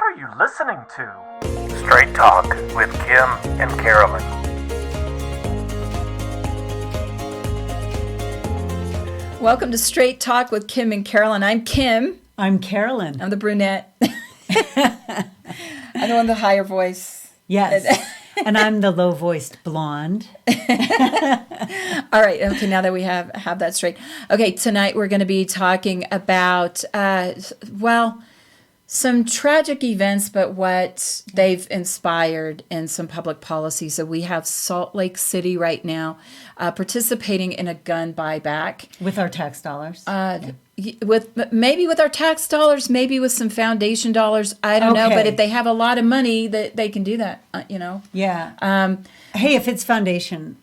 are you listening to? Straight Talk with Kim and Carolyn. Welcome to Straight Talk with Kim and Carolyn. I'm Kim. I'm Carolyn. I'm the brunette. I'm the one with the higher voice. Yes. And I'm the low-voiced blonde. All right. Okay, now that we have that straight. Okay, tonight we're going to be talking about, some tragic events, but what they've inspired in some public policy. So we have Salt Lake City right now participating in a gun buyback. With our tax dollars. With our tax dollars, maybe with some foundation dollars. I don't know, but if they have a lot of money, they can do that, Yeah. Hey, if it's foundation,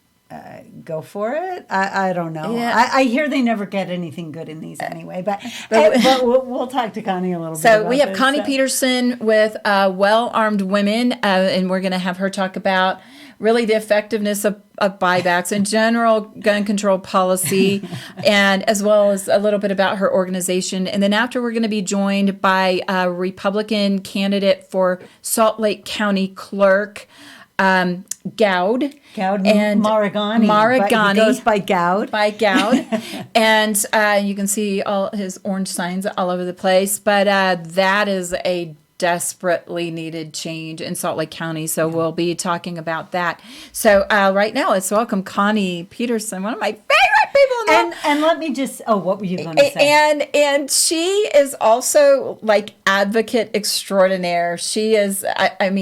go for it. I don't know. Yeah. I hear they never get anything good in these anyway, but we'll talk to Connie a little bit about we have this, Connie Peterson with Well-Armed Women, and we're going to have her talk about really the effectiveness of buybacks and general gun control policy, and as well as a little bit about her organization. And then after, we're going to be joined by a Republican candidate for Salt Lake County Clerk, Gowd and Maragani. He goes by Gowd. And you can see all his orange signs all over the place. But that is a desperately needed change in Salt Lake County. So we'll be talking about that. So right now, let's welcome Connie Peterson, one of my favorite people in the world. And let me just, what were you going to say? And she is also like advocate extraordinaire. She is,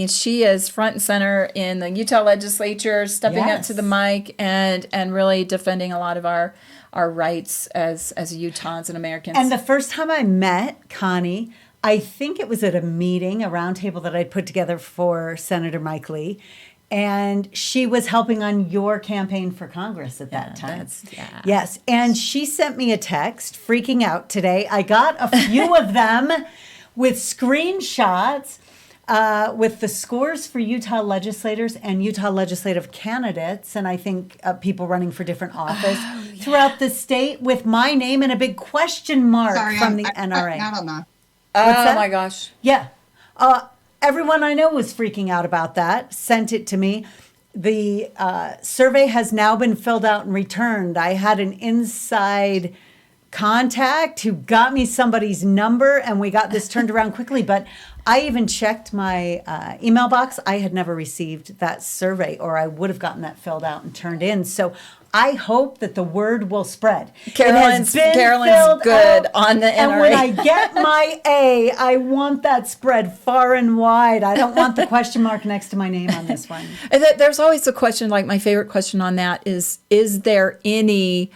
she is front and center in the Utah legislature, stepping up to the mic and really defending a lot of our rights as Utahns and Americans. And the first time I met Connie, I think it was at a meeting, a roundtable that I'd put together for Senator Mike Lee. And she was helping on your campaign for Congress at that time. Yes. And she sent me a text freaking out today. I got a few of them with screenshots with the scores for Utah legislators and Utah legislative candidates. And I think people running for different office throughout the state with my name and a big question mark from the NRA. Not on that. Oh, my gosh. Yeah. Everyone I know was freaking out about that, sent it to me. The survey has now been filled out and returned. I had an inside contact who got me somebody's number, and we got this turned around quickly. But I even checked my email box. I had never received that survey, or I would have gotten that filled out and turned in. So I hope that the word will spread. Carolyn's good on the NRA. And when I get my A, I want that spread far and wide. I don't want the question mark next to my name on this one. And there's always a question, like my favorite question on that is there any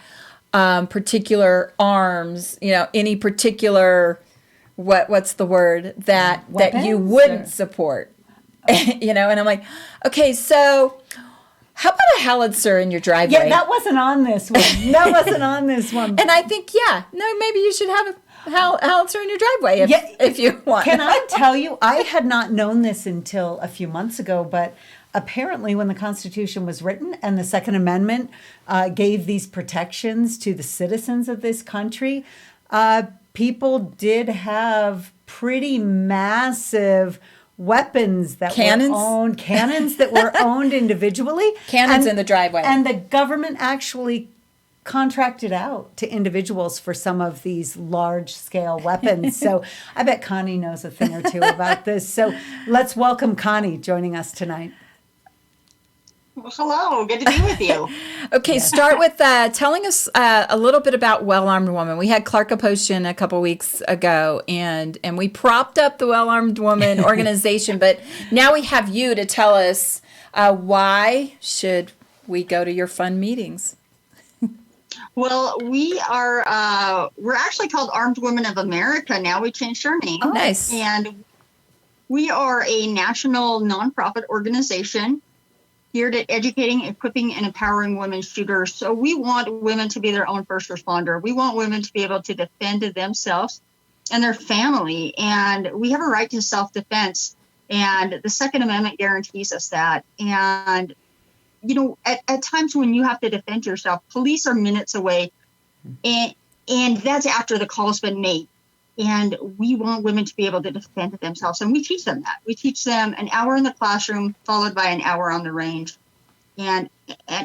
particular arms, any particular, what's the word, that you wouldn't support? And I'm like, okay, so how about a howitzer in your driveway? Yeah, that wasn't on this one. And I think, maybe you should have a howitzer in your driveway if you want. Can I tell you, I had not known this until a few months ago, but apparently when the Constitution was written and the Second Amendment gave these protections to the citizens of this country, people did have pretty massive weapons that cannons that were owned individually. Cannons in the driveway. And the government actually contracted out to individuals for some of these large-scale weapons. So I bet Connie knows a thing or two about this. So let's welcome Connie joining us tonight. Well, hello. Good to be with you. Okay, start with telling us a little bit about Well-Armed Woman. We had Clark Aposhian a couple weeks ago, and we propped up the Well-Armed Woman organization, but now we have you to tell us why should we go to your fun meetings? Well, we're actually called Armed Women of America now. We changed our name. Oh, nice. And we are a national nonprofit organization geared at educating, equipping, and empowering women shooters. So we want women to be their own first responder. We want women to be able to defend themselves and their family. And we have a right to self-defense. And the Second Amendment guarantees us that. And, at times when you have to defend yourself, police are minutes away. And that's after the call's been made. And we want women to be able to defend themselves. And we teach them that. We teach them an hour in the classroom, followed by an hour on the range. And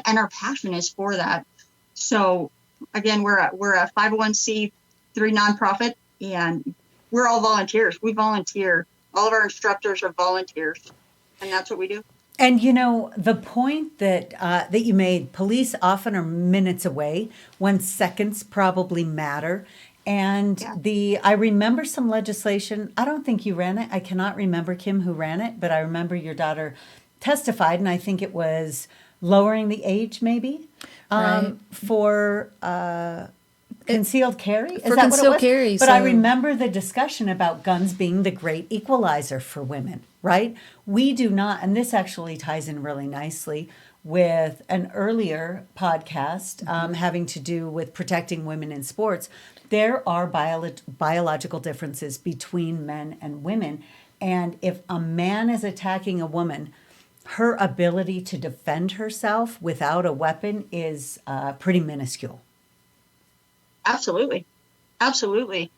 our passion is for that. So again, we're a 501c3 nonprofit, and we're all volunteers. We volunteer. All of our instructors are volunteers, and that's what we do. And the point that you made, police often are minutes away when seconds probably matter. And I remember some legislation. I don't think you ran it. I cannot remember, Kim, who ran it, but I remember your daughter testified, and I think it was lowering the age maybe for concealed carry. Is for that what it concealed was? carry, But I so- remember the discussion about guns being the great equalizer for women, right? We do not, and this actually ties in really nicely with an earlier podcast having to do with protecting women in sports. There are biological differences between men and women. And if a man is attacking a woman, her ability to defend herself without a weapon is pretty minuscule. Absolutely. Absolutely.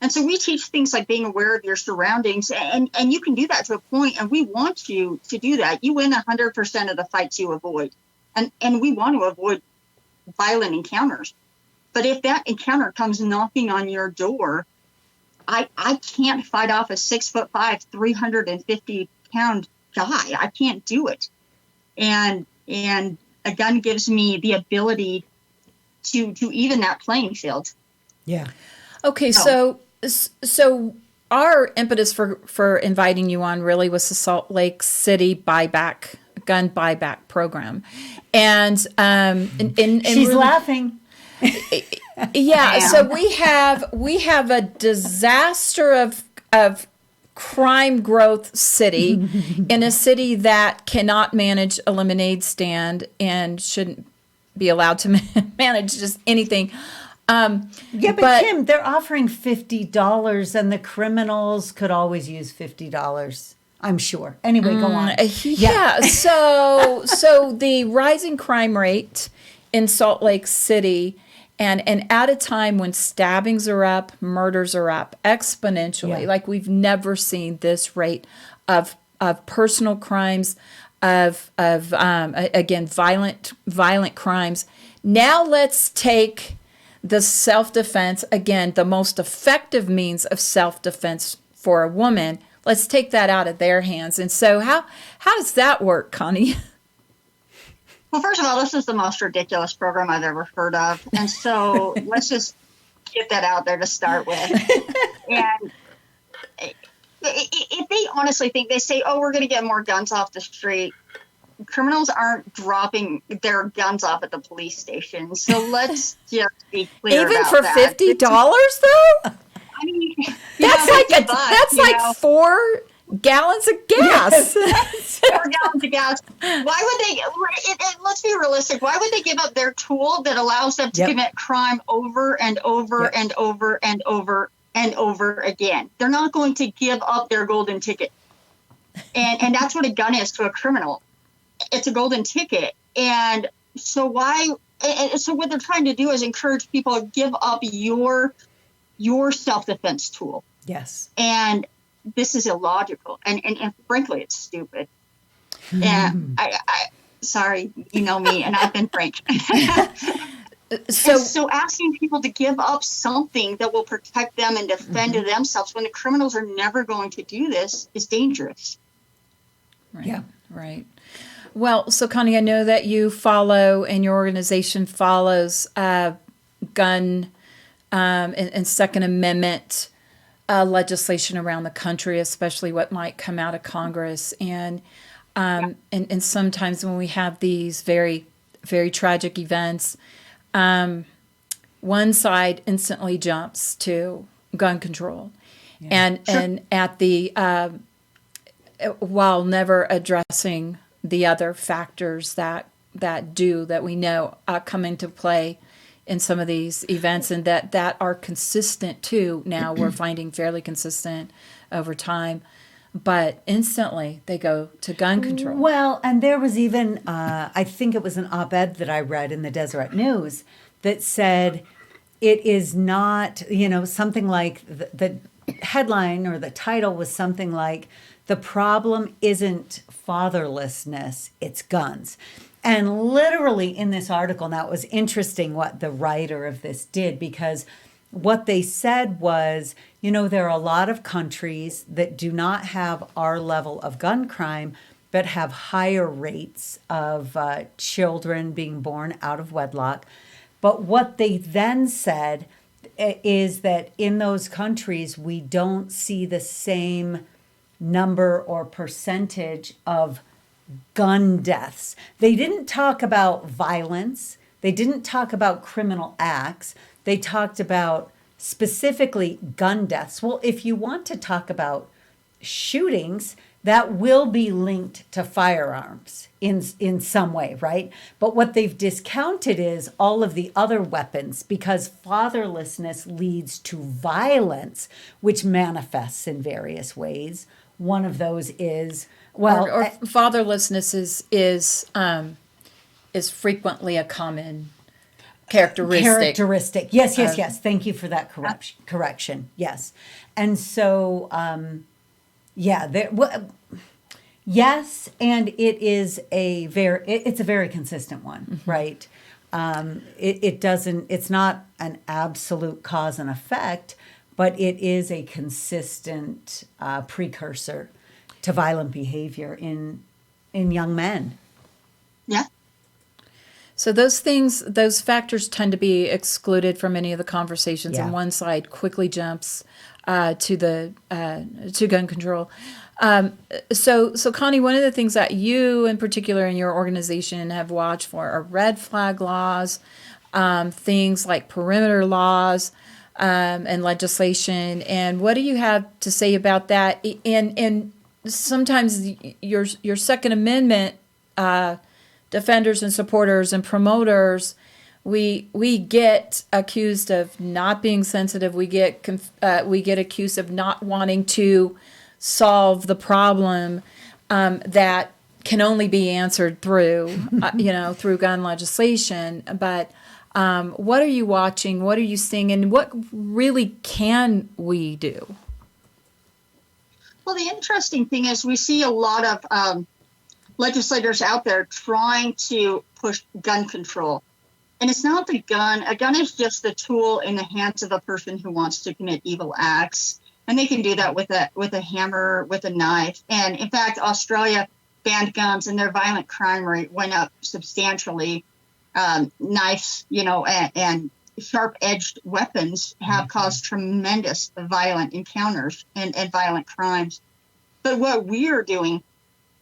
And so we teach things like being aware of your surroundings, and you can do that to a point, and we want you to do that. You win 100% of the fights you avoid. And we want to avoid violent encounters. But if that encounter comes knocking on your door, I can't fight off a 6'5", 350-pound guy. I can't do it. And a gun gives me the ability to even that playing field. Yeah. Okay, so our impetus for inviting you on really was the Salt Lake City gun buyback program, and She's really, laughing. yeah. So we have a disaster of crime growth city in a city that cannot manage a lemonade stand and shouldn't be allowed to manage just anything. But Kim, they're offering $50, and the criminals could always use $50. I'm sure. Anyway, go on. Yeah. So the rising crime rate in Salt Lake City, and at a time when stabbings are up, murders are up exponentially, like we've never seen this rate of personal crimes, of again violent crimes. Now let's take the self-defense, again, the most effective means of self-defense for a woman. Let's take that out of their hands. And so how does that work, Connie? Well, first of all, this is the most ridiculous program I've ever heard of. And so let's just get that out there to start with. And if they honestly think, they say, oh, we're going to get more guns off the street. Criminals aren't dropping their guns off at the police station. So let's just be clear Even about for that. $50 though? I mean, That's like 4 gallons of gas. 4 gallons of gas. Why would they? Let's be realistic. Why would they give up their tool that allows them to commit crime over and over and over and over and over again? They're not going to give up their golden ticket, and that's what a gun is to a criminal. It's a golden ticket, and so why? And so what they're trying to do is encourage people to give up your self-defense tool. Yes. And this is illogical, and frankly, it's stupid. And I sorry, you know me, and I've been frank. So asking people to give up something that will protect them and defend themselves when the criminals are never going to do this is dangerous. Right. Yeah. Right. Well, so Connie, I know that you follow and your organization follows gun and Second Amendment legislation around the country, especially what might come out of Congress. And sometimes when we have these very, very tragic events, one side instantly jumps to gun control. Yeah. And at the while never addressing the other factors that we know come into play in some of these events, and that are consistent too. Now we're finding fairly consistent over time, but instantly they go to gun control. Well, and there was even, I think it was an op-ed that I read in the Deseret News that said, it is not, something like the headline or the title was something like, "The problem isn't fatherlessness, it's guns." And literally in this article, now it was interesting what the writer of this did, because what they said was, there are a lot of countries that do not have our level of gun crime, but have higher rates of children being born out of wedlock. But what they then said is that in those countries, we don't see the same number or percentage of gun deaths. They didn't talk about violence. They didn't talk about criminal acts. They talked about specifically gun deaths. Well, if you want to talk about shootings, that will be linked to firearms in some way, right? But what they've discounted is all of the other weapons, because fatherlessness leads to violence, which manifests in various ways. One of those is, or fatherlessness is frequently a common characteristic. Yes. Thank you for that correction. Yes. And so, yes, and it's a very consistent one, right? It's not an absolute cause and effect, but it is a consistent precursor to violent behavior in young men. Yeah. So those factors tend to be excluded from any of the conversations, and one side quickly jumps to gun control. So Connie, one of the things that you in particular in your organization have watched for are red flag laws, things like perimeter laws, and legislation. And what do you have to say about that? And sometimes your Second Amendment defenders and supporters and promoters, we get accused of not being sensitive. We get accused of not wanting to solve the problem that can only be answered through through gun legislation. But what are you watching? What are you seeing? And what really can we do? Well, the interesting thing is we see a lot of legislators out there trying to push gun control. And it's not the gun. A gun is just the tool in the hands of a person who wants to commit evil acts. And they can do that with a hammer, with a knife. And in fact, Australia banned guns and their violent crime rate went up substantially. Knives, and sharp-edged weapons have caused tremendous violent encounters and violent crimes. But what we're doing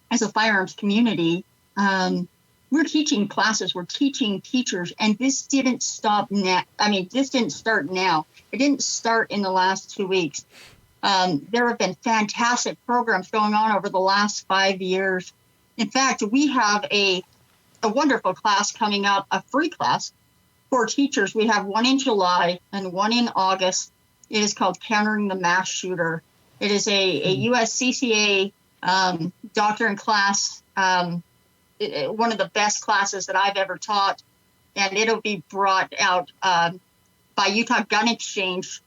as a firearms community, we're teaching classes, we're teaching teachers, and this didn't stop now. This didn't start now. It didn't start in the last 2 weeks. There have been fantastic programs going on over the last 5 years. In fact, we have a wonderful class coming up, a free class for teachers. We have one in July and one in August. It is called Countering the Mass Shooter. It is a USCCA doctrine class, one of the best classes that I've ever taught, and it'll be brought out by Utah Gun Exchange.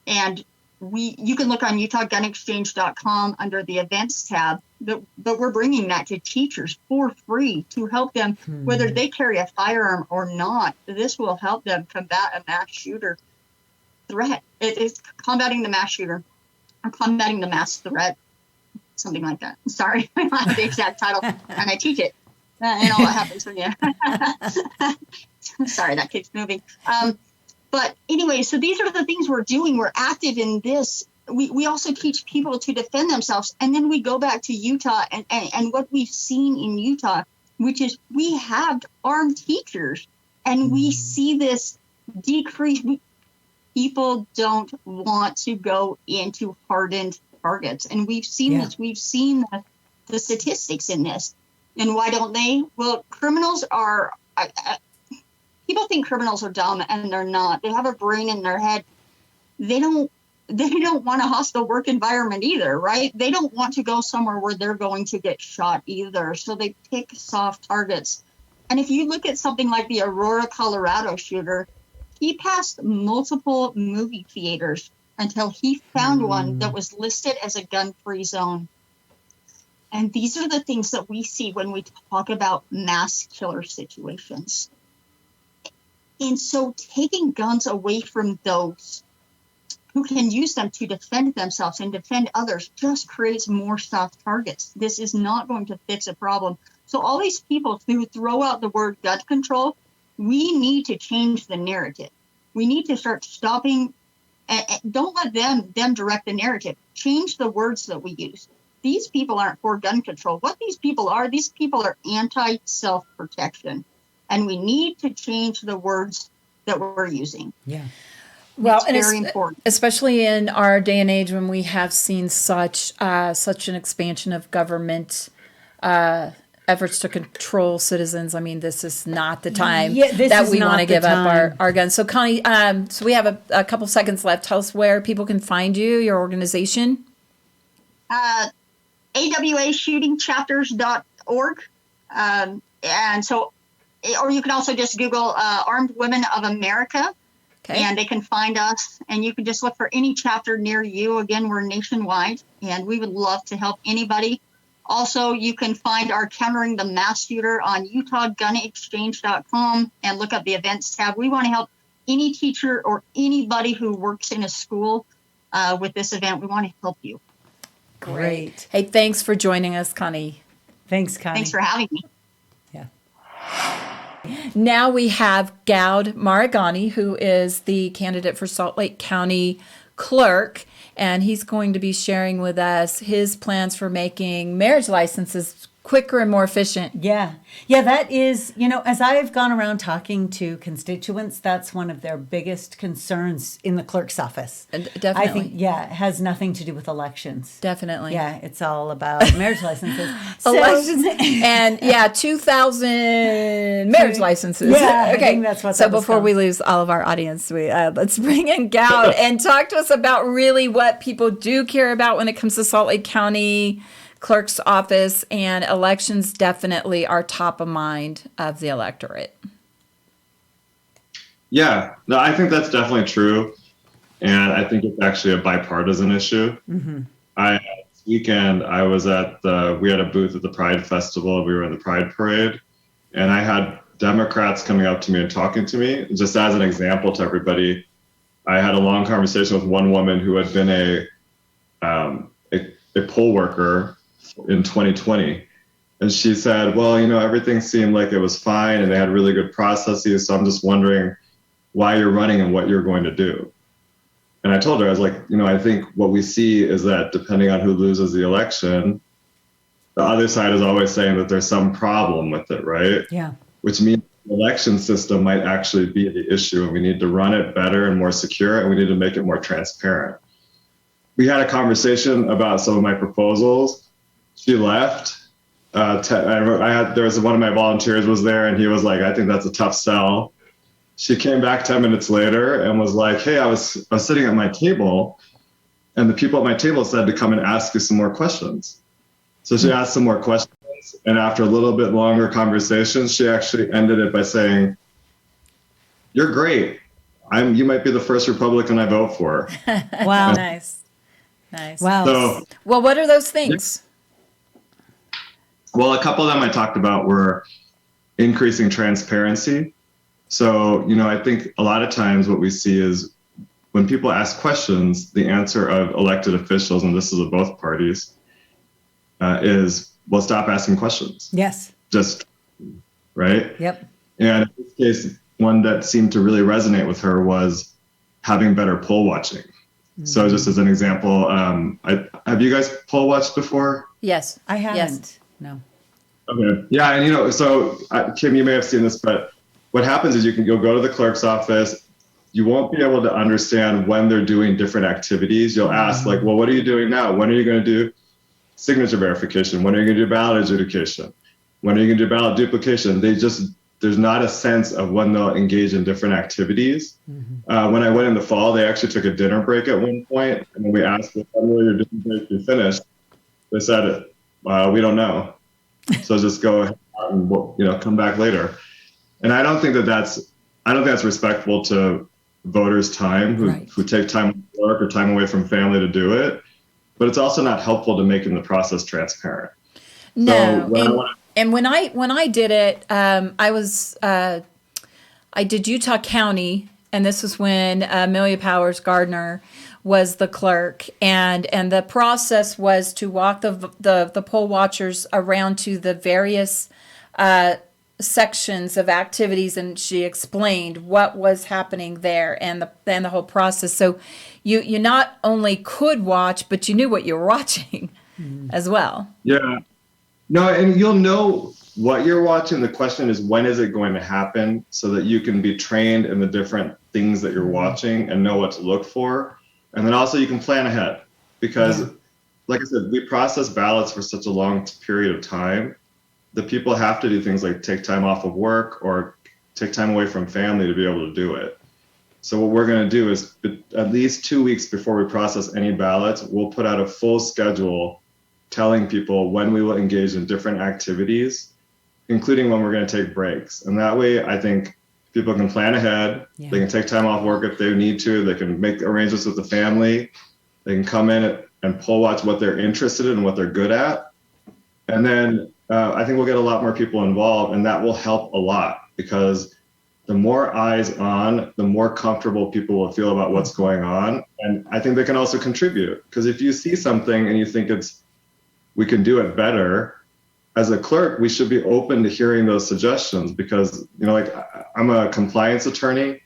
And you can look on utahgunexchange.com under the events tab, but we're bringing that to teachers for free to help them, whether they carry a firearm or not. This will help them combat a mass shooter threat. It is combating the mass shooter or combating the mass threat, something like that. Sorry, I don't have the exact title, and I teach it. And all that happens when you... Sorry, that keeps moving. But anyway, so these are the things we're doing. We're active in this. We also teach people to defend themselves. And then we go back to Utah and what we've seen in Utah, which is we have armed teachers, and we see this decrease. People don't want to go into hardened targets. And we've seen this. We've seen the statistics in this. And why don't they? Well, criminals are... people think criminals are dumb, and they're not. They have a brain in their head. They don't want a hostile work environment either, right? They don't want to go somewhere where they're going to get shot either. So they pick soft targets. And if you look at something like the Aurora, Colorado shooter, He passed multiple movie theaters until he found one that was listed as a gun-free zone. And these are the things that we see when we talk about mass killer situations. And so taking guns away from those who can use them to defend themselves and defend others just creates more soft targets. This is not going to fix a problem. So all these people who throw out the word gun control, we need to change the narrative. We need to start stopping. Don't let them direct the narrative. Change the words that we use. These people aren't for gun control. What these people are anti-self-protection. And we need to change the words that we're using. Yeah. Well, it's very important. Especially in our day and age when we have seen such an expansion of government efforts to control citizens. I mean, this is not the time that we want to give up our guns. So, Connie, so we have a couple seconds left. Tell us where people can find you, your organization. awashootingchapters.org. And so, or you can also just Google Armed Women of America. Okay. And they can find us, and you can just look for any chapter near you. Again, we're nationwide, and we would love to help anybody. Also, you can find our Countering the Mass Shooter on UtahGunExchange.com and look up the events tab. We want to help any teacher or anybody who works in a school with this event. We want to help you. Great. Hey, thanks for joining us, Connie. Thanks, Connie. Thanks for having me. Yeah. Now we have Gowd Maragani, who is the candidate for Salt Lake County Clerk, and he's going to be sharing with us his plans for making marriage licenses quicker and more efficient. Yeah. Yeah, that is, as I've gone around talking to constituents, that's one of their biggest concerns in the clerk's office. Definitely. I think, it has nothing to do with elections. Definitely. Yeah, it's all about marriage licenses. Elections and 2,000 marriage licenses. Yeah, okay. I think that's what so that was before called. we lose all of our audience, let's bring in Gowd and talk to us about really what people do care about when it comes to Salt Lake County Clerk's office, and elections definitely are top of mind of the electorate. Yeah, no, I think that's definitely true. And I think it's actually a bipartisan issue. Mm-hmm. This weekend, I was we had a booth at the Pride Festival. We were in the Pride Parade, and I had Democrats coming up to me and talking to me. Just as an example to everybody, I had a long conversation with one woman who had been a poll worker in 2020. And she said, well, everything seemed like it was fine and they had really good processes. So I'm just wondering why you're running and what you're going to do. And I told her, I was like, I think what we see is that depending on who loses the election, the other side is always saying that there's some problem with it, right? Yeah. Which means the election system might actually be the issue, and we need to run it better and more secure, and we need to make it more transparent. We had a conversation about some of my proposals. She left. There was one of my volunteers was there, and he was like, I think that's a tough sell. She came back 10 minutes later and was like, hey, I was sitting at my table, and the people at my table said to come and ask you some more questions. So she asked some more questions, and after a little bit longer conversation, she actually ended it by saying, you're great. You might be the first Republican I vote for. Wow. Nice. Wow. So, well, what are those things? Well, a couple of them I talked about were increasing transparency. So, I think a lot of times what we see is when people ask questions, the answer of elected officials, and this is of both parties, is, well, stop asking questions. Yes. Just, right? Yep. And in this case, one that seemed to really resonate with her was having better poll watching. Mm-hmm. So just as an example, have you guys poll watched before? Yes. I haven't. Yes. No. Okay. Yeah, and so Kim, you may have seen this, but what happens is you'll go to the clerk's office. You won't be able to understand when they're doing different activities. You'll ask like, well, what are you doing now? When are you going to do signature verification? When are you going to do ballot adjudication? When are you going to do ballot duplication? There's not a sense of when they'll engage in different activities. Mm-hmm. When I went in the fall, they actually took a dinner break at one point, and when we asked, well, when will your dinner break be finished? They said, we don't know. So just go ahead and come back later. And I don't think that that's I don't think that's respectful to voters' time who take time off work or time away from family to do it. But it's also not helpful to making the process transparent. No, So and when I did it, I did Utah County, and this was when Amelia Powers Gardner was the clerk, and the process was to walk the poll watchers around to the various sections of activities, and she explained what was happening there and the whole process. So you not only could watch, but you knew what you were watching as well. Yeah. No, and you'll know what you're watching. The question is, when is it going to happen, so that you can be trained in the different things that you're watching and know what to look for. And then also you can plan ahead, because like I said, we process ballots for such a long period of time that people have to do things like take time off of work or take time away from family to be able to do it. So what we're going to do is, at least 2 weeks before we process any ballots, we'll put out a full schedule telling people when we will engage in different activities, including when we're going to take breaks. And that way, I think people can plan ahead. Yeah. They can take time off work if they need to. They can make arrangements with the family. They can come in and poll watch what they're interested in and what they're good at. And then I think we'll get a lot more people involved, and that will help a lot, because the more eyes on, the more comfortable people will feel about what's going on. And I think they can also contribute, because if you see something and you think we can do it better, as a clerk, we should be open to hearing those suggestions, because, like, I'm a compliance attorney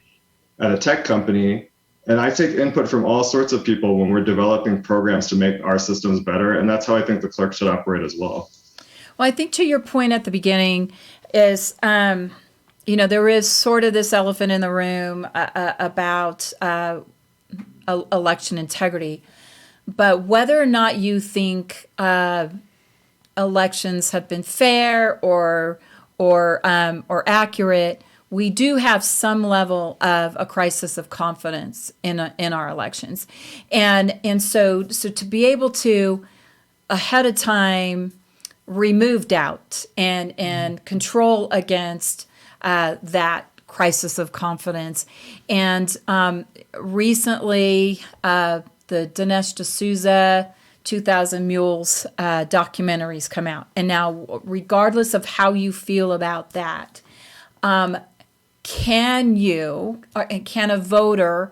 at a tech company, and I take input from all sorts of people when we're developing programs to make our systems better. And that's how I think the clerk should operate as well. Well, I think to your point at the beginning is, there is sort of this elephant in the room about election integrity. But whether or not you think elections have been fair or accurate, we do have some level of a crisis of confidence in our elections, and so to be able to ahead of time remove doubt and control against that crisis of confidence. And recently, the Dinesh D'Souza 2000 Mules documentaries come out. And now, regardless of how you feel about that, can a voter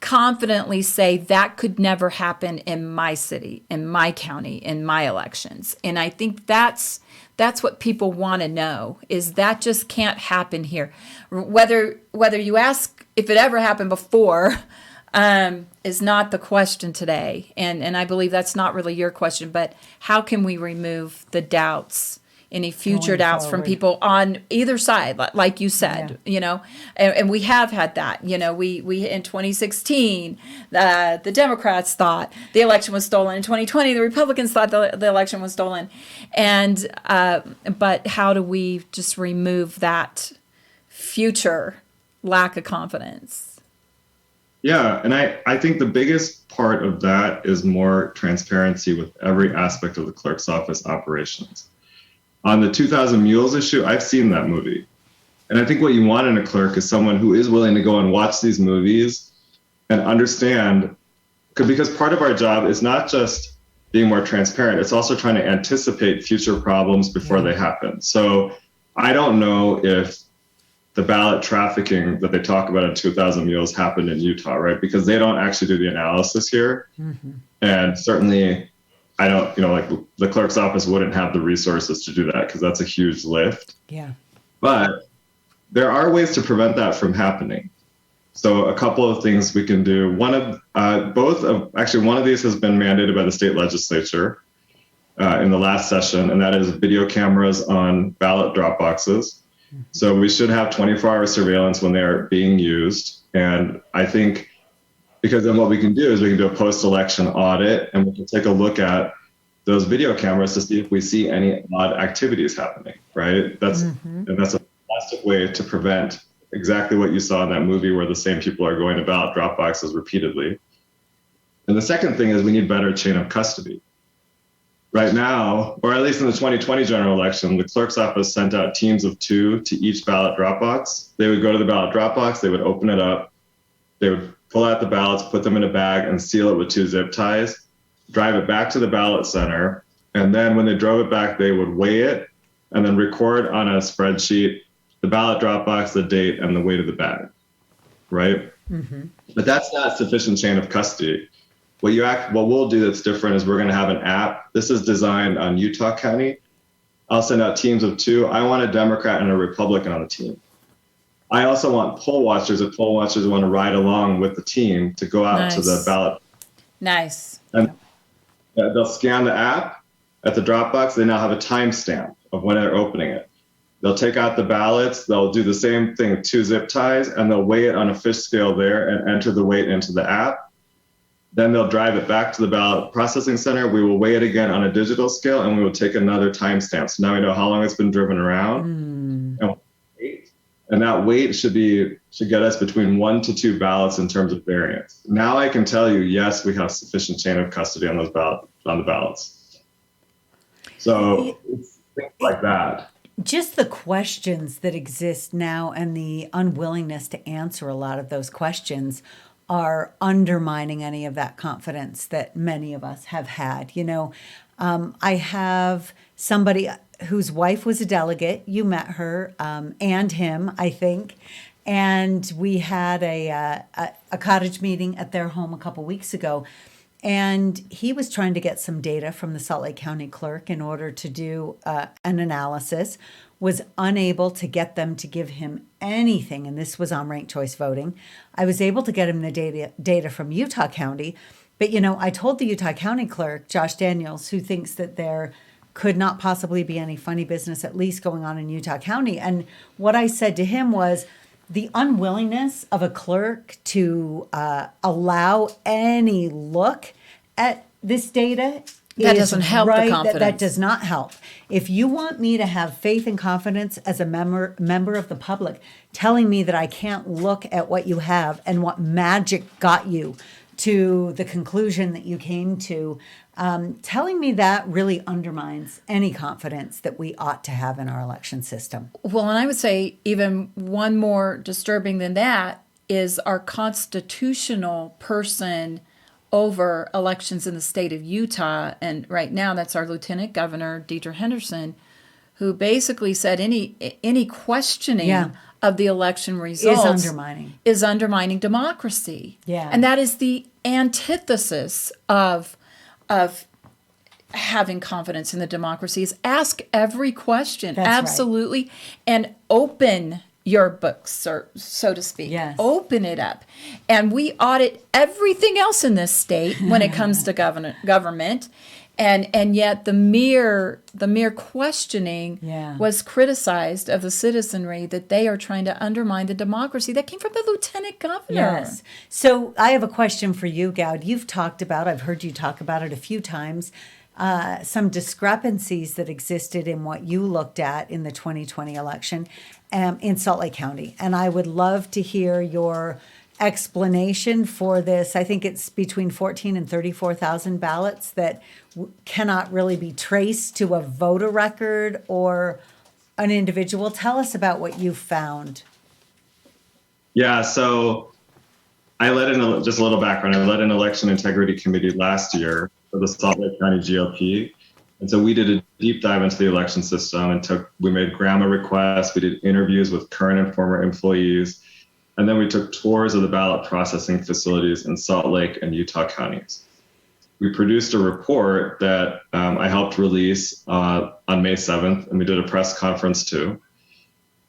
confidently say that could never happen in my city, in my county, in my elections? And I think that's what people want to know, is that just can't happen here. Whether you ask if it ever happened before is not the question today. And I believe that's not really your question, but how can we remove the doubts, any future doubts from people on either side, like you said, and we have had that. We in 2016, the Democrats thought the election was stolen. In 2020, the Republicans thought the election was stolen. And but how do we just remove that future lack of confidence? Yeah, and I think the biggest part of that is more transparency with every aspect of the clerk's office operations. On the 2000 Mules issue, I've seen that movie. And I think what you want in a clerk is someone who is willing to go and watch these movies and understand, because part of our job is not just being more transparent, it's also trying to anticipate future problems before they happen. So I don't know if the ballot trafficking that they talk about in 2000 Mules happened in Utah, right? Because they don't actually do the analysis here. Mm-hmm. And certainly I don't, like the clerk's office wouldn't have the resources to do that, because that's a huge lift. Yeah. But there are ways to prevent that from happening. So a couple of things we can do. One of these has been mandated by the state legislature in the last session, and that is video cameras on ballot drop boxes. So we should have 24-hour surveillance when they are being used. And I think, because then what we can do is we can do a post-election audit, and we can take a look at those video cameras to see if we see any odd activities happening, right? And that's a fantastic way to prevent exactly what you saw in that movie, where the same people are going to ballot drop boxes repeatedly. And the second thing is we need better chain of custody. Right now, or at least in the 2020 general election, the clerk's office sent out teams of 2 to each ballot drop box. They would go to the ballot drop box, they would open it up, they would pull out the ballots, put them in a bag, and seal it with 2 zip ties, drive it back to the ballot center, and then when they drove it back, they would weigh it and then record on a spreadsheet the ballot drop box, the date, and the weight of the bag, right? Mm-hmm. But that's not sufficient chain of custody. What we'll do that's different is we're going to have an app. This is designed on Utah County. I'll send out teams of 2. I want a Democrat and a Republican on the team. I also want poll watchers if poll watchers want to ride along with the team to go out to the ballot. Nice. And they'll scan the app at the drop box. They now have a timestamp of when they're opening it. They'll take out the ballots. They'll do the same thing with 2 zip ties, and they'll weigh it on a fish scale there and enter the weight into the app. Then they'll drive it back to the ballot processing center. We will weigh it again on a digital scale, and we will take another timestamp. So now we know how long it's been driven around. And that weight should get us between 1 to 2 ballots in terms of variance. Now I can tell you, yes, we have sufficient chain of custody on the ballots. So it's things like that. Just the questions that exist now and the unwillingness to answer a lot of those questions are undermining any of that confidence that many of us have had. I have somebody whose wife was a delegate. You met her and him, I think. And we had a cottage meeting at their home a couple weeks ago. And he was trying to get some data from the Salt Lake County Clerk in order to do an analysis, was unable to get them to give him anything. And this was on ranked choice voting. I was able to get him the data from Utah County. But, I told the Utah County Clerk, Josh Daniels, who thinks that there could not possibly be any funny business, at least going on in Utah County. And what I said to him was, the unwillingness of a clerk to allow any look at this data that doesn't help the confidence. That does not help. If you want me to have faith and confidence as a member of the public, telling me that I can't look at what you have and what magic got you to the conclusion that you came to, telling me that really undermines any confidence that we ought to have in our election system. Well, and I would say even one more disturbing than that is our constitutional person over elections in the state of Utah. And right now that's our Lieutenant Governor, Deidre Henderson, who basically said any questioning of the election results is undermining democracy. Yeah. And that is the antithesis of having confidence in the democracy, is ask every question. That's absolutely. Right. And open your books, so to speak. Yes. Open it up. And we audit everything else in this state when it comes to government. And yet the mere questioning was criticized of the citizenry, that they are trying to undermine the democracy. That came from the lieutenant governor. Yes. So I have a question for you, Gowd. You've talked about, I've heard you talk about it a few times, some discrepancies that existed in what you looked at in the 2020 election in Salt Lake County. And I would love to hear your explanation for this. I think it's between 14 and 34,000 ballots that cannot really be traced to a voter record or an individual. Tell us about what you found. Yeah, so I led just a little background. I led an election integrity committee last year for the Salt Lake County GOP. And so we did a deep dive into the election system and we made grandma requests. We did interviews with current and former employees. And then we took tours of the ballot processing facilities in Salt Lake and Utah counties. We produced a report that I helped release on May 7th, and we did a press conference too.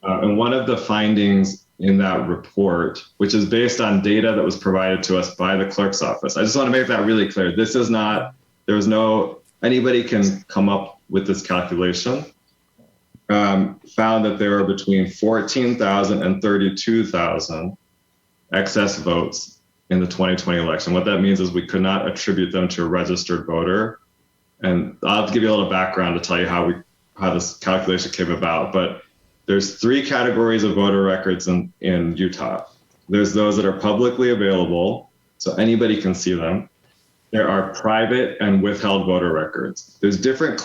And one of the findings in that report, which is based on data that was provided to us by the clerk's office, I just want to make that really clear. This is not, anybody can come up with this calculation. Found that there were between 14,000 and 32,000 excess votes in the 2020 election. What that means is we could not attribute them to a registered voter. And I'll give you a little background to tell you how this calculation came about. But there's 3 categories of voter records in Utah. There's those that are publicly available, so anybody can see them. there are private and withheld voter records. There's different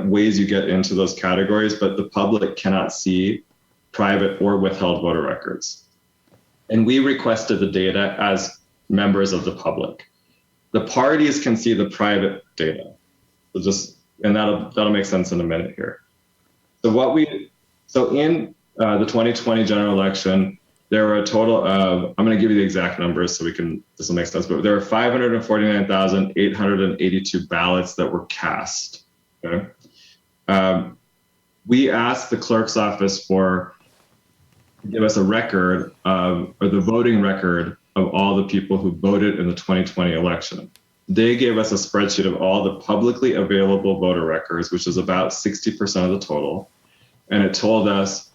ways you get into those categories, but the public cannot see private or withheld voter records. And we requested the data as members of the public. The parties can see the private data. And that'll make sense in a minute here. So in the 2020 general election, there were a total of, I'm going to give you the exact numbers so this will make sense, but there were 549,882 ballots that were cast. Okay? We asked the clerk's office to give us a record or the voting record of all the people who voted in the 2020 election. They gave us a spreadsheet of all the publicly available voter records, which is about 60% of the total. And it told us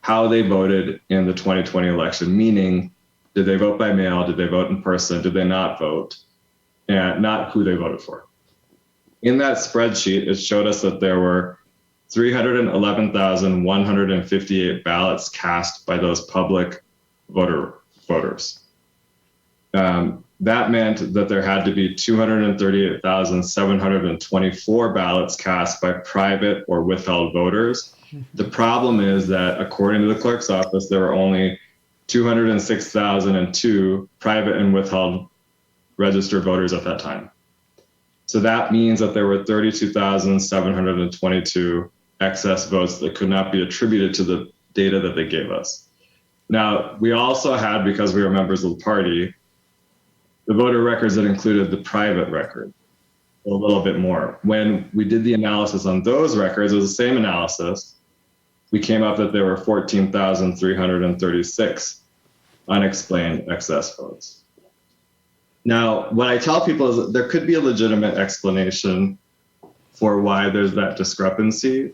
how they voted in the 2020 election, meaning, did they vote by mail? Did they vote in person? Did they not vote? And not who they voted for. In that spreadsheet, it showed us that there were 311,158 ballots cast by those public voters. That meant that there had to be 238,724 ballots cast by private or withheld voters. The problem is that according to the clerk's office, there were only 206,002 private and withheld registered voters at that time. So that means that there were 32,722 excess votes that could not be attributed to the data that they gave us. Now, we also had, because we were members of the party, the voter records that included the private record, a little bit more. When we did the analysis on those records, it was the same analysis. We came up that there were 14,336 unexplained excess votes. Now, what I tell people is that there could be a legitimate explanation for why there's that discrepancy,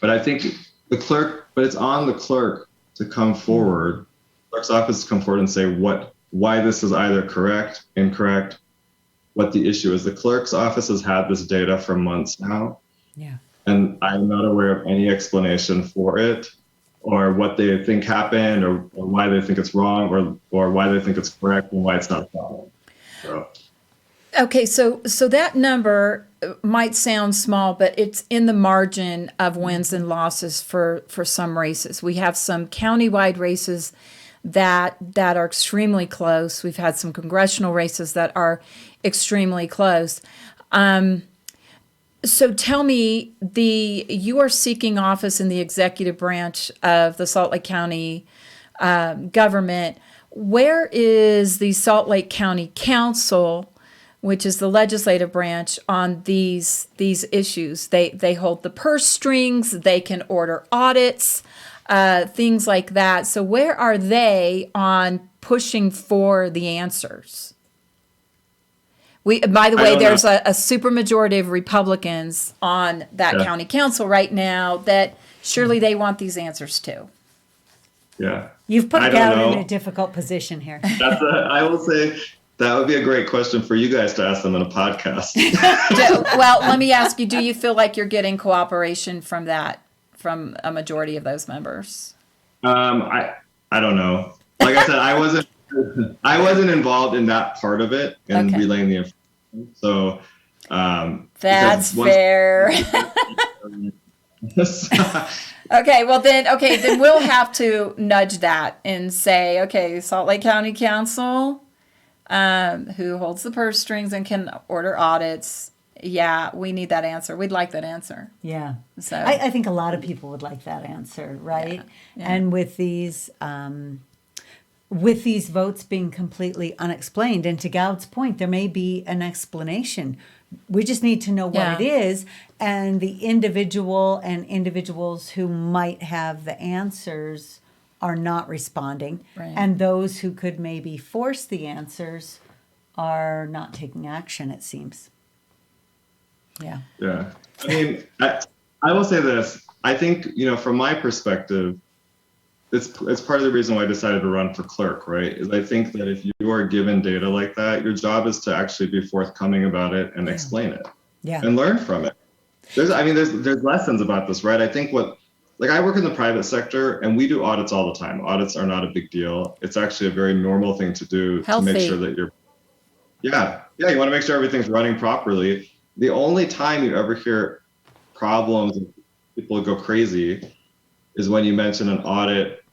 but I think it's on the clerk to come forward, clerk's office to come forward and say why this is either correct, incorrect, what the issue is. The clerk's office has had this data for months now. Yeah. And I'm not aware of any explanation for it, or what they think happened, or why they think it's wrong, or why they think it's correct and why it's not followed. So. Okay, so that number might sound small, but it's in the margin of wins and losses for some races. We have some countywide races that are extremely close. We've had some congressional races that are extremely close. So tell me, you are seeking office in the executive branch of the Salt Lake County government. Where is the Salt Lake County Council, which is the legislative branch, on these issues? They hold the purse strings. They can order audits, things like that. So where are they on pushing for the answers? By the way, there's a supermajority of Republicans on that county council right now that surely they want these answers too. Yeah. You've put Gowd in a difficult position here. I will say that would be a great question for you guys to ask them on a podcast. Well, let me ask you, do you feel like you're getting cooperation from a majority of those members? I don't know. Like I said, I wasn't involved in that part of it and relaying the information. So that's fair. Okay, then we'll have to nudge that and say, okay, Salt Lake County Council, who holds the purse strings and can order audits. Yeah, we need that answer. We'd like that answer. Yeah. So I think a lot of people would like that answer, right? Yeah. And with these votes being completely unexplained, and to Gowd's point, there may be an explanation. We just need to know what it is, and the individuals who might have the answers are not responding, and those who could maybe force the answers are not taking action, it seems. Yeah. Yeah. I mean, I will say this. I think, from my perspective, it's part of the reason why I decided to run for clerk, right? Is I think that if you are given data like that, your job is to actually be forthcoming about it and explain it and learn from it. There's lessons about this, right? I think I work in the private sector and we do audits all the time. Audits are not a big deal. It's actually a very normal thing to do to make sure that yeah, you want to make sure everything's running properly. The only time you ever hear problems and people go crazy is when you mention an audit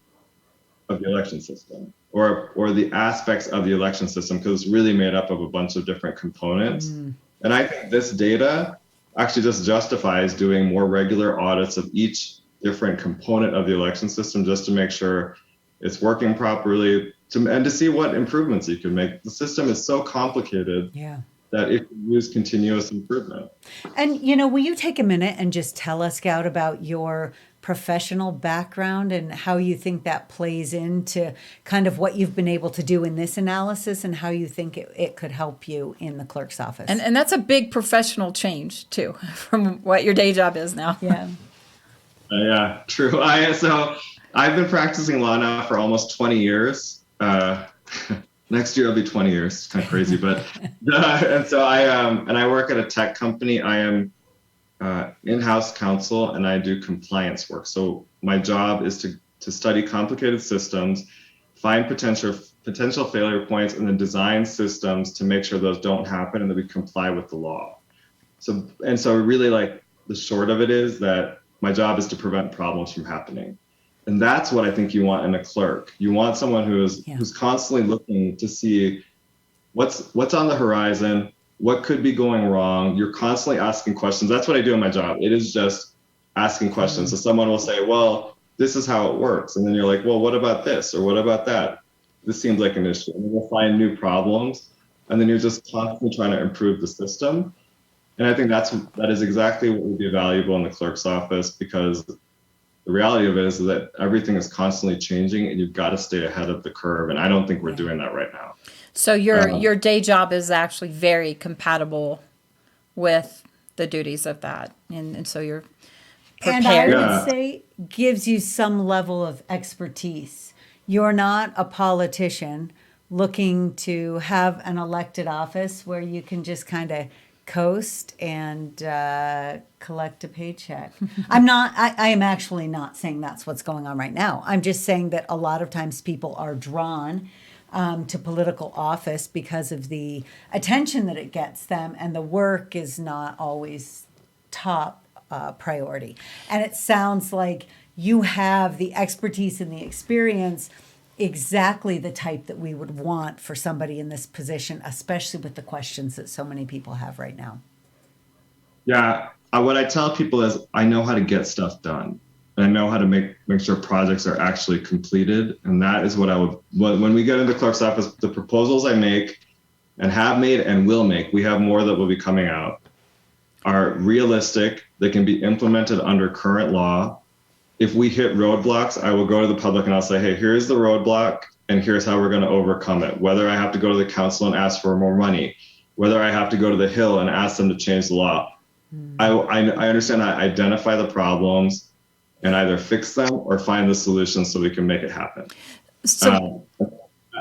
of the election system or the aspects of the election system, because it's really made up of a bunch of different components. And I think this data actually just justifies doing more regular audits of each different component of the election system just to make sure it's working properly and to see what improvements you can make. The system is so complicated that it can use continuous improvement. And, will you take a minute and just tell us, Gowd, about your professional background and how you think that plays into kind of what you've been able to do in this analysis and how you think it could help you in the clerk's office? And that's a big professional change, too, from what your day job is now. Yeah. Yeah, true. So I've been practicing law now for almost 20 years. Next year it'll be 20 years. It's kind of crazy, but and so I work at a tech company. I am in-house counsel and I do compliance work. So my job is to study complicated systems, find potential failure points, and then design systems to make sure those don't happen and that we comply with the law. So really, like, the short of it is that my job is to prevent problems from happening. And that's what I think you want in a clerk. You want someone who's constantly looking to see what's on the horizon, what could be going wrong. You're constantly asking questions. That's what I do in my job. It is just asking questions. So someone will say, well, this is how it works. And then you're like, well, what about this? Or what about that? This seems like an issue. And then we'll find new problems. And then you're just constantly trying to improve the system. And I think that is exactly what would be valuable in the clerk's office, because the reality of it is that everything is constantly changing and you've got to stay ahead of the curve. And I don't think we're doing that right now. So your day job is actually very compatible with the duties of that. And so you're prepared. And I would say gives you some level of expertise. You're not a politician looking to have an elected office where you can just kind of coast and collect a paycheck. I am actually not saying that's what's going on right now. I'm just saying that a lot of times people are drawn to political office because of the attention that it gets them, and the work is not always top priority. And it sounds like you have the expertise and the experience, exactly the type that we would want for somebody in this position, especially with the questions that so many people have right now. Yeah, what I tell people is I know how to get stuff done. And I know how to make sure projects are actually completed. And that is what when we get into clerk's office, the proposals I make and have made and will make, we have more that will be coming out, are realistic. They can be implemented under current law. If we hit roadblocks, I will go to the public and I'll say, hey, here's the roadblock and here's how we're going to overcome it. Whether I have to go to the council and ask for more money, whether I have to go to the Hill and ask them to change the law. I understand I identify the problems and either fix them or find the solutions so we can make it happen. So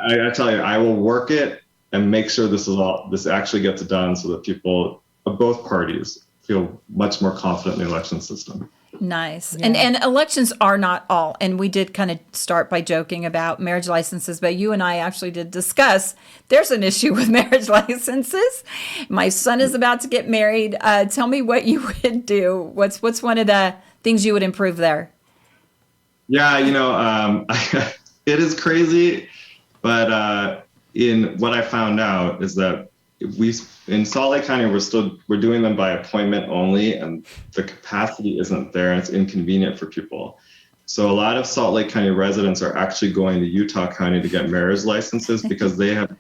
I tell you, I will work it and make sure this actually gets done so that people of both parties feel much more confident in the election system. Nice. Yeah. And elections are not all. And we did kind of start by joking about marriage licenses, but you and I actually did discuss there's an issue with marriage licenses. My son is about to get married. Tell me what you would do. What's one of the things you would improve there? Yeah, it is crazy. But in what I found out is that in Salt Lake County, we're doing them by appointment only, and the capacity isn't there, and it's inconvenient for people. So a lot of Salt Lake County residents are actually going to Utah County to get marriage licenses because they have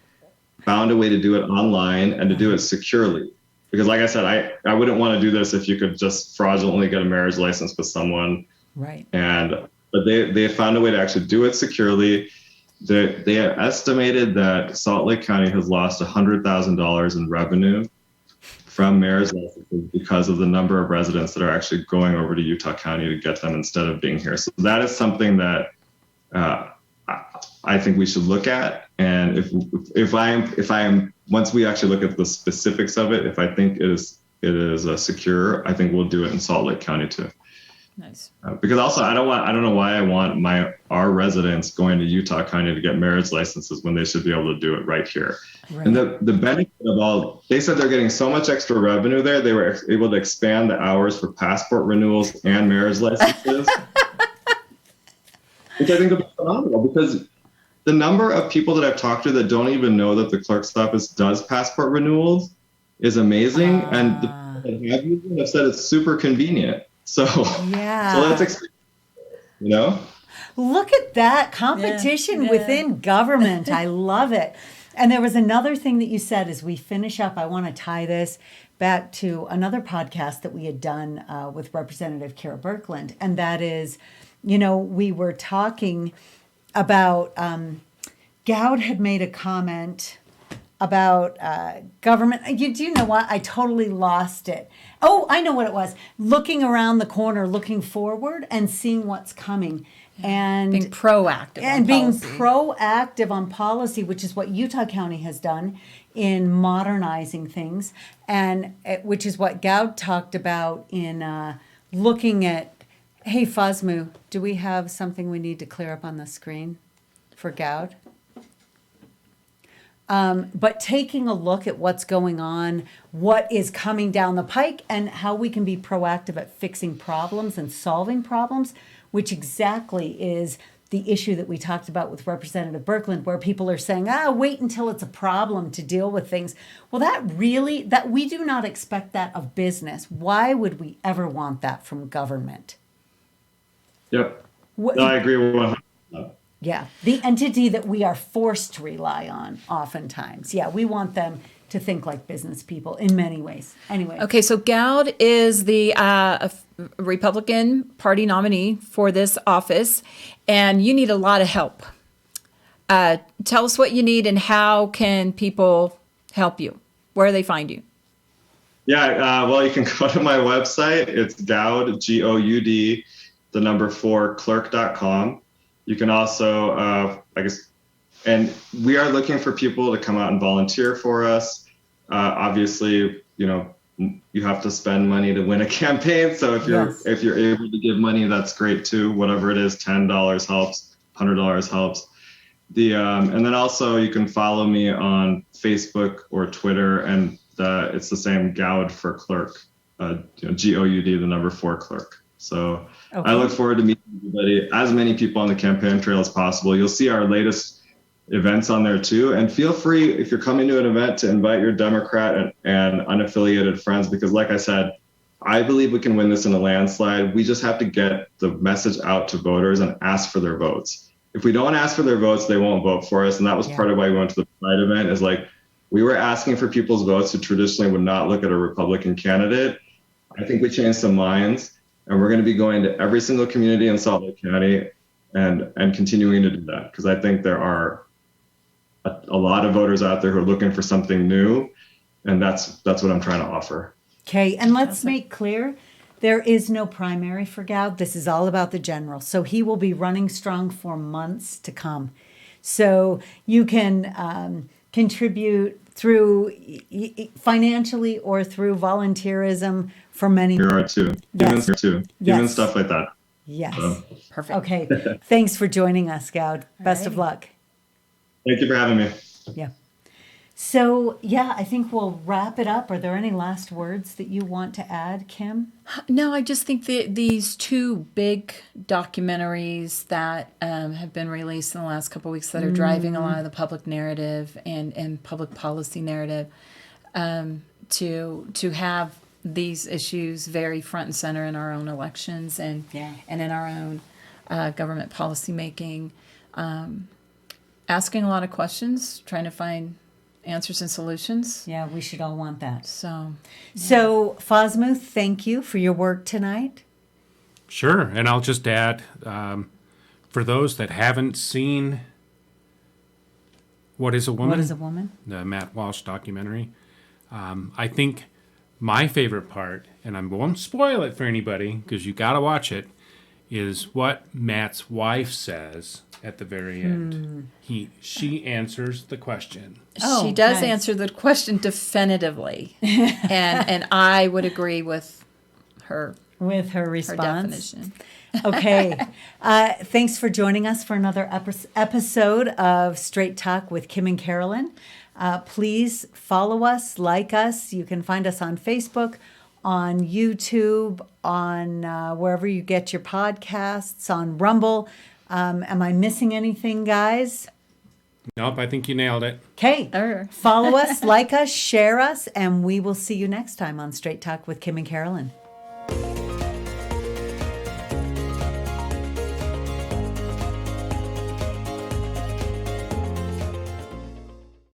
found a way to do it online and to do it securely. Because like I said, I wouldn't want to do this if you could just fraudulently get a marriage license with someone. Right. But they found a way to actually do it securely. They have estimated that Salt Lake County has lost $100,000 in revenue from marriage licenses because of the number of residents that are actually going over to Utah County to get them instead of being here. So that is something that I think we should look at. And if I am once we actually look at the specifics of it, if I think it is secure, I think we'll do it in Salt Lake County too. Nice. Because also I don't know why I want our residents going to Utah County to get marriage licenses when they should be able to do it right here. Right. And the benefit of they said they're getting so much extra revenue there, they were able to expand the hours for passport renewals and marriage licenses. Which I think is phenomenal, because the number of people that I've talked to that don't even know that the clerk's office does passport renewals is amazing. And the people that have used it have said it's super convenient. So, Yeah. so let's Look at that competition Yeah. within government. I love it. And there was another thing that you said as we finish up. I want to tie this back to another podcast that we had done with Representative Kara Birkeland. And that is, we were talking about Gowd had made a comment about government. Do you know what? I totally lost it. Oh, I know what it was. Looking around the corner, looking forward and seeing what's coming. And Being proactive. and on being policy. proactive on policy, which is what Utah County has done in modernizing things, and which is what Gowd talked about in looking at. Hey, Fosmu, do we have something we need to clear up on the screen for Gowd? But taking a look at what's going on, what is coming down the pike, and how we can be proactive at fixing problems and solving problems, which exactly is the issue that we talked about with Representative Birkeland, where people are saying, wait until it's a problem to deal with things. Well, that we do not expect that of business. Why would we ever want that from government? Yep. No, I agree with 100%. Yeah, the entity that we are forced to rely on oftentimes. Yeah, we want them to think like business people in many ways. Anyway. Okay, so Gowd is the Republican Party nominee for this office, and you need a lot of help. Tell us what you need and how can people help you? Where do they find you? Yeah, well, you can go to my website. It's Gowd, Goud, the number 4 clerk.com. You can also, and we are looking for people to come out and volunteer for us. Obviously, you have to spend money to win a campaign. So if you're able to give money, that's great too. Whatever it is, $10 helps, $100 helps. And then also you can follow me on Facebook or Twitter, and it's the same Gowd for clerk, Goud, the number 4 clerk. So okay. I look forward to meeting everybody, as many people on the campaign trail as possible. You'll see our latest events on there too. And feel free, if you're coming to an event, to invite your Democrat and unaffiliated friends, because like I said, I believe we can win this in a landslide. We just have to get the message out to voters and ask for their votes. If we don't ask for their votes, they won't vote for us. And that was part of why we went to the Pride event, is like, we were asking for people's votes who traditionally would not look at a Republican candidate. I think we changed some minds. And we're going to be going to every single community in Salt Lake County and continuing to do that, because I think there are a lot of voters out there who are looking for something new, and that's what I'm trying to offer. Okay, and let's make clear, there is no primary for Gowd. This is all about the general. So he will be running strong for months to come. So you can contribute through financially or through volunteerism for many. There are too. Yes. Even stuff like that. Yes. So. Perfect. Okay. Thanks for joining us, Gowd. Best of luck. Thank you for having me. Yeah. So, I think we'll wrap it up. Are there any last words that you want to add, Kim? No, I just think that these 2 big documentaries that have been released in the last couple of weeks that are driving a lot of the public narrative and public policy narrative, to have these issues very front and center in our own elections and in our own government policy making, asking a lot of questions, trying to find answers and solutions. Yeah, we should all want that. So Fosmu, thank you for your work tonight. Sure, and I'll just add, for those that haven't seen What is a Woman? What is a Woman? The Matt Walsh documentary. I think my favorite part, and I won't spoil it for anybody because you got to watch it, is what Matt's wife says at the very end. She answers the question. Oh, she does nice. answer the question definitively, and I would agree with her With her her response. definition. Okay. Thanks for joining us for another episode of Straight Talk with Kim and Carolyn. Please follow us, like us. You can find us on Facebook, on YouTube, on wherever you get your podcasts, on Rumble. Am I missing anything, guys? Nope, I think you nailed it. Okay. Follow us, like us, share us, and we will see you next time on Straight Talk with Kim and Carolyn.